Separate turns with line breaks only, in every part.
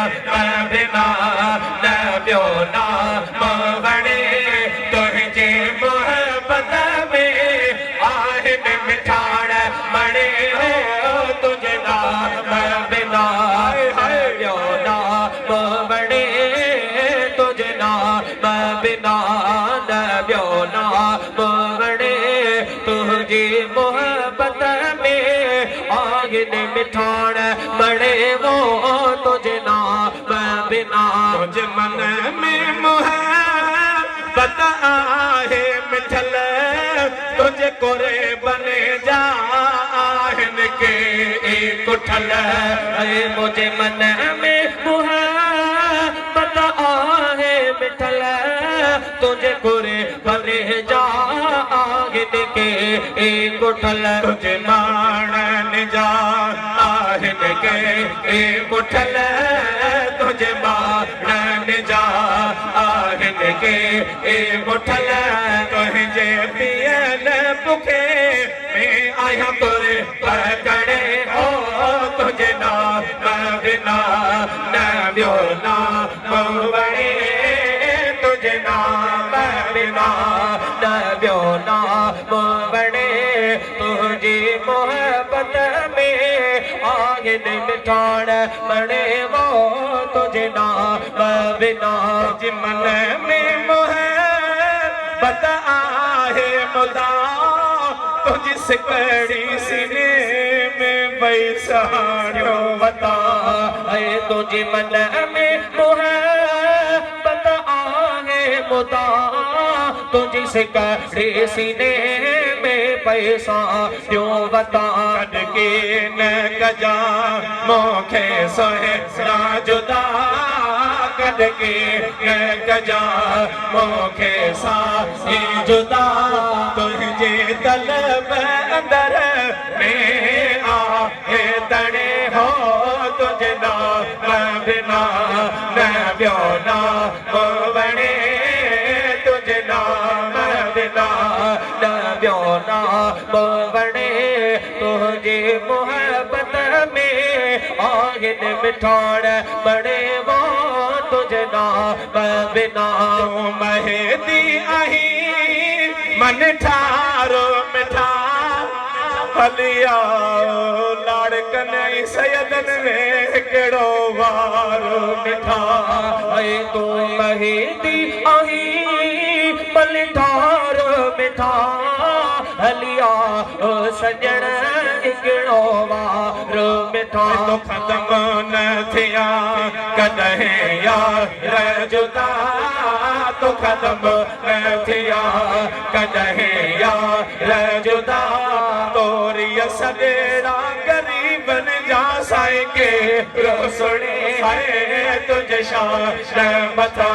मैं बिना नबियो नाम बणे तुझे मोहब्बत में आहिन मिठाण बणे तुझे नाम बिना नबियो नाम बणे तुझे नाम बिना नबियो नाम बणे तुझे मोहब्बत में आहिन मिठाण बणे वो तुझे नाम बिना तुझे मन में मोहब्बत आहे मिठल तुझे कोरे बने जाहिन के एक उठल मुझे मन में मोहब्बत आहे मिठल तुझे कोरे बने जाहिन के एक उठल तुझे माणन जा आहिन के एक उठल तुझे माणन जा आहिन के एक उठल तुझे पियल बुखे में आया तोरे पकड़े हो तुझे नाम बिना नबियो नाम बणे तुझे नाम बिना नबियो नाम बणे तुझे मोहब्बत में आगिन मिठाण बणे वो तुझे नाम बिना तुझे मन में मोहब्बत आहे मुदा तुझी सिकड़ी सीने में बैसाड़ो बता है तुझे मन में मोहब्बत आहे मुदा तुझी सिकड़ी सीने में पैसा क्यों बता के न कजा मोखे सोहे ना जुदा कद के न कजा मोखे सा जुदा तुझे तलब अंदर में आहे तड़े हो तुझे नाम बिना नबियो नाम बणे तुझे नाम बिना नबियो नाम बणे तुझे मोहब्बत में आगिन मिठाण बणे वो तुझे नाम बिना महदी आही मन ठारो मिठा हलिया लाड़कन सैयदन में केड़ो वारो मिठा ऐ तू महदी आही मन ठारो मिठा हलिया सजण हिकिड़ो वारो मिठा तो ख़त्म न थिया कॾहिं यार जुदा तो ख़त्म न थिया कॾहिं यार जुदा तोरिय सॼेड़ा गरीबन जा साईं के रोसड़े है तुझे शान मथा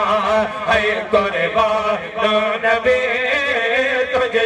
है कोरे